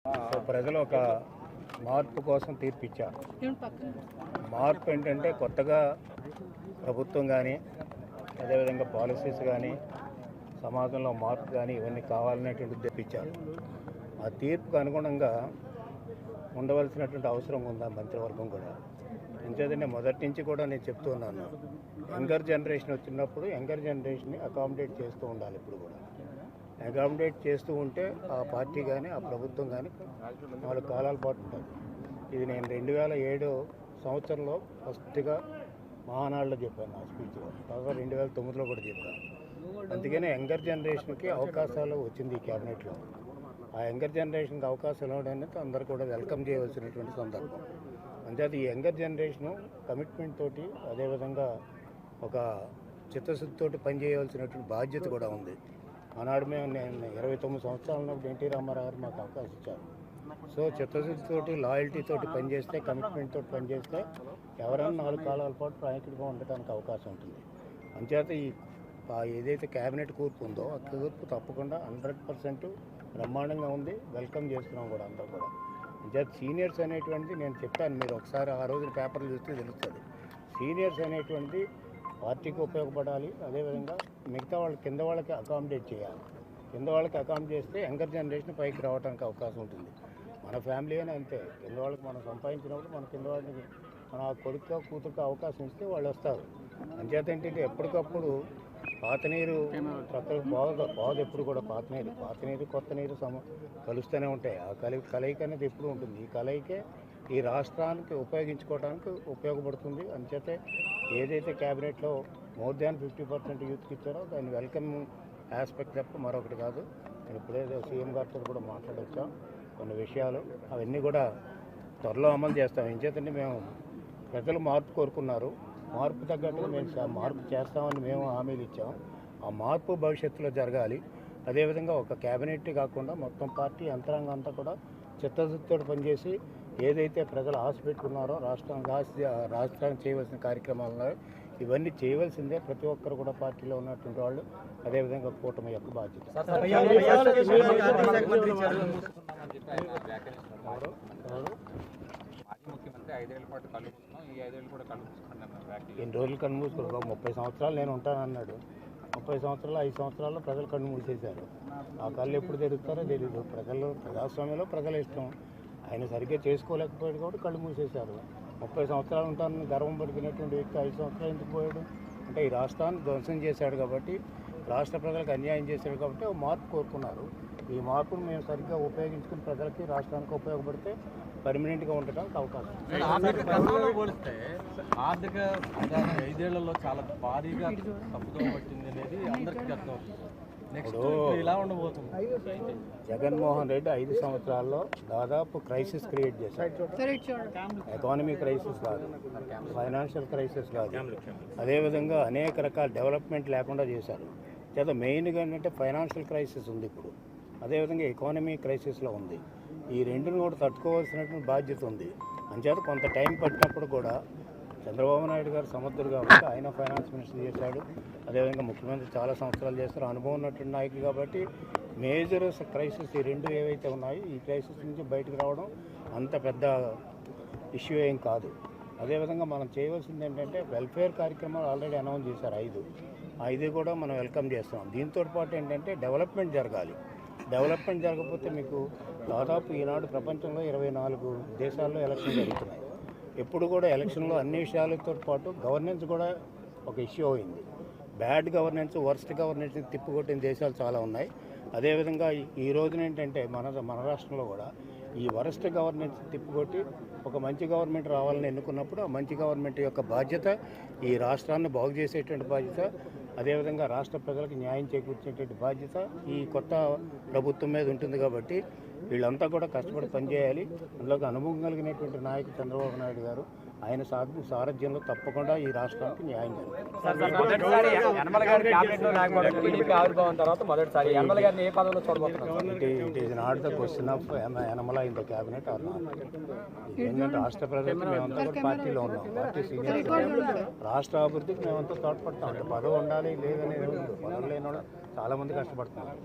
So ప్రజలు ఒక మార్పు కోసం తీర్పిచ్చారు. మార్పు ఏంటంటే కొత్తగా ప్రభుత్వం కానీ అదేవిధంగా పాలసీస్ కానీ సమాజంలో మార్పు కానీ ఇవన్నీ కావాలనేటువంటి తెప్పించారు. ఆ తీర్పుకు అనుగుణంగా ఉండవలసినటువంటి అవసరం ఉందా మంత్రివర్గం కూడా. అంచేతనే మొదటి నుంచి కూడా నేను చెప్తూ ఉన్నాను, యంగర్ జనరేషన్ వచ్చినప్పుడు యంగర్ జనరేషన్ని అకామిడేట్ చేస్తూ ఉండాలి. ఇప్పుడు కూడా అకామిడేట్ చేస్తూ ఉంటే ఆ పార్టీ కానీ ఆ ప్రభుత్వం కానీ 4 కాలాల పాటు ఉంటుంది. ఇది నేను 2007 సంవత్సరంలో ఫస్ట్గా మహానాడులో చెప్పాను నా స్పీచ్లో, తర్వాత 2009లో కూడా చెప్పాను. అందుకనే యంగర్ జనరేషన్కి అవకాశాలు వచ్చింది ఈ క్యాబినెట్లో. ఆ యంగర్ జనరేషన్కి అవకాశాలు ఇవ్వడానికి అందరూ కూడా వెల్కమ్ చేయవలసినటువంటి సందర్భం. అంచేత ఈ యంగర్ జనరేషను కమిట్మెంట్ తోటి అదేవిధంగా ఒక చిత్తశుద్ధితోటి పనిచేయవలసినటువంటి బాధ్యత కూడా ఉంది. ఆనాడు నేను 29 సంవత్సరాల ఉన్నప్పుడు ఎన్టీ రామారావు గారు మాకు అవకాశం ఇచ్చారు. సో చిత్తశుద్ధితోటి లాయల్టీతోటి పనిచేస్తే, కమిట్మెంట్ తోటి పనిచేస్తే ఎవరైనా 4 కాలాల పాటు నాయకుడిగా ఉండటానికి అవకాశం ఉంటుంది. అంచేత ఈ ఏదైతే క్యాబినెట్ కూర్పు ఉందో ఆ కూర్పు తప్పకుండా 100% బ్రహ్మాండంగా ఉంది. వెల్కమ్ చేస్తున్నాం కూడా అందరూ కూడా. అంచేత సీనియర్స్ అనేటువంటిది నేను చెప్పాను, మీరు ఒకసారి ఆ రోజున పేపర్లు చూస్తే తెలుస్తుంది. సీనియర్స్ అనేటువంటిది పార్టీకి ఉపయోగపడాలి. అదేవిధంగా మిగతా వాళ్ళ కింద వాళ్ళకి అకామిడేట్ చేయాలి. కింద వాళ్ళకి అకామిడేట్ చేస్తే యంగర్ జనరేషన్ పైకి రావడానికి అవకాశం ఉంటుంది. మన ఫ్యామిలీ అని అంతే, కింద వాళ్ళకి మనం సంపాదించినప్పుడు మన కింద వాళ్ళకి మన కొడుకు కూతురుకు అవకాశం ఇస్తే వాళ్ళు వస్తారు. అంచేత ఏంటంటే ఎప్పటికప్పుడు పాత నీరు ప్రక్కలకు బాగు ఎప్పుడు కూడా పాత నీరు కొత్త నీరు కలుస్తూనే ఉంటాయి. ఆ కలయిక అనేది ఎప్పుడు ఉంటుంది. ఈ కలయికే ఈ రాష్ట్రానికి ఉపయోగించుకోవడానికి ఉపయోగపడుతుంది. అంచేతే ఏదైతే క్యాబినెట్లో మోర్ దాన్ 50% యూత్కి ఇచ్చారో దాన్ని వెల్కమ్ ఆస్పెక్ట్ తప్ప మరొకటి కాదు. నేను ఇప్పుడే సీఎం గారితో కూడా మాట్లాడొచ్చాం కొన్ని విషయాలు, అవన్నీ కూడా త్వరలో అమలు చేస్తాం. ఎంచేతంటే మేము ప్రజలు మార్పు కోరుకున్నారు, మార్పు తగ్గట్టుగా మేము మార్పు చేస్తామని మేము హామీలు ఇచ్చాం. ఆ మార్పు భవిష్యత్తులో జరగాలి. అదేవిధంగా ఒక క్యాబినెట్ కాకుండా మొత్తం పార్టీ యంత్రాంగం అంతా కూడా చిత్తశుద్ధితో పనిచేసి ఏదైతే ప్రజలు ఆశ పెట్టుకున్నారో రాష్ట్రానికి చేయవలసిన కార్యక్రమాలు ఇవన్నీ చేయవలసిందే. ప్రతి ఒక్కరు కూడా పార్టీలో ఉన్నటువంటి వాళ్ళు, అదేవిధంగా కూటమి యొక్క బాధ్యత. ఎన్ని రోజులు కన్ను మూసుకున్నారు? 30 సంవత్సరాలు నేను ఉంటానన్నాడు. 30 సంవత్సరాలు 5 సంవత్సరాల్లో ప్రజలు కన్ను మూసేశారు. ఆ కళ్ళు ఎప్పుడు తెరుస్తారో తెలియదు. ప్రజాస్వామ్యంలో ప్రజల ఇష్టం. ఆయన సరిగ్గా చేసుకోలేకపోయాడు కాబట్టి కళ్ళు మూసేశారు. 30 సంవత్సరాలు ఉంటానని గర్వం పడిపోయినటువంటి వ్యక్తి 5 సంవత్సరాలు ఎందుకు పోయాడు అంటే ఈ రాష్ట్రాన్ని ధ్వంసం చేశాడు కాబట్టి, రాష్ట్ర ప్రజలకు అన్యాయం చేశాడు కాబట్టి మార్పు కోరుకున్నారు. ఈ మార్పును మేము సరిగ్గా ఉపయోగించుకుని ప్రజలకి రాష్ట్రానికి ఉపయోగపడితే పర్మనెంట్గా ఉండటానికి అవకాశం. ఆర్థిక 5 ఏళ్లలో చాలా భారీగా తప్పుదోవ పట్టింది అనేది అందరికీ అర్థమవుతుంది. జగన్మోహన్ రెడ్డి 5 సంవత్సరాల్లో దాదాపు క్రైసిస్ క్రియేట్ చేశారు. ఎకానమీ క్రైసిస్ కాదు, ఫైనాన్షియల్ క్రైసిస్ కాదు, అదేవిధంగా అనేక రకాల డెవలప్మెంట్ లేకుండా చేశారు. చేత మెయిన్గా ఏంటంటే ఫైనాన్షియల్ క్రైసిస్ ఉంది ఇప్పుడు, అదేవిధంగా ఎకానమీ క్రైసిస్లో ఉంది. ఈ రెండును కూడా తట్టుకోవాల్సినటువంటి బాధ్యత ఉంది. అంచేత కొంత టైం పట్టినప్పుడు కూడా చంద్రబాబు నాయుడు గారు సమర్థుడు కాబట్టి ఆయన ఫైనాన్స్ మినిస్టర్ చేశాడు. అదేవిధంగా ముఖ్యమంత్రి చాలా సంవత్సరాలు చేస్తారు, అనుభవం ఉన్నటువంటి నాయకులు కాబట్టి మేజర్ క్రైసిస్ ఈ రెండు ఏవైతే ఉన్నాయో ఈ క్రైసిస్ నుంచి బయటకు రావడం అంత పెద్ద ఇష్యూ ఏం కాదు. అదేవిధంగా మనం చేయవలసింది ఏంటంటే వెల్ఫేర్ కార్యక్రమాలు ఆల్రెడీ అనౌన్స్ చేశారు 5 కూడా మనం వెల్కమ్ చేస్తున్నాం. దీంతో పాటు ఏంటంటే డెవలప్మెంట్ జరగాలి. డెవలప్మెంట్ జరగకపోతే మీకు దాదాపు ఈనాడు ప్రపంచంలో 24 దేశాల్లో ఎలక్షన్ జరుగుతున్నాయి. ఎప్పుడు కూడా ఎలక్షన్లో అన్ని విషయాలతో పాటు గవర్నెన్స్ కూడా ఒక ఇష్యూ అయింది. బ్యాడ్ గవర్నెన్స్, వర్స్ట్ గవర్నెన్స్ తిప్పికొట్టిన దేశాలు చాలా ఉన్నాయి. అదేవిధంగా ఈ రోజున ఏంటంటే మన రాష్ట్రంలో కూడా ఈ వరస్ట్ గవర్నెన్స్ తిప్పికొట్టి ఒక మంచి గవర్నమెంట్ రావాలని ఎన్నుకున్నప్పుడు ఆ మంచి గవర్నమెంట్ యొక్క బాధ్యత ఈ రాష్ట్రాన్ని బాగు చేసేటువంటి బాధ్యత, అదేవిధంగా రాష్ట్ర ప్రజలకు న్యాయం చేకూర్చేటువంటి బాధ్యత ఈ కొత్త ప్రభుత్వం మీద ఉంటుంది. కాబట్టి వీళ్ళంతా కూడా కష్టపడి పనిచేయాలి. అందులోకి అనుభవం కలిగినటువంటి నాయకుడు చంద్రబాబు నాయుడు గారు, ఆయన సారథ్యంలో తప్పకుండా ఈ రాష్ట్రానికి న్యాయం జరుగుతుంది. It is not the question of Yanamala in the cabinet or not. ఏంటంటే రాష్ట్ర ప్రజలకు మేమంతా కూడా పార్టీలో ఉన్నాం, పార్టీ సీనియర్, రాష్ట్ర అభివృద్ధికి మేమంతా తోడ్పడతాం. అంటే పదవి ఉండాలి లేదనేది పదవి లేని చాలా మంది కష్టపడుతున్నారు.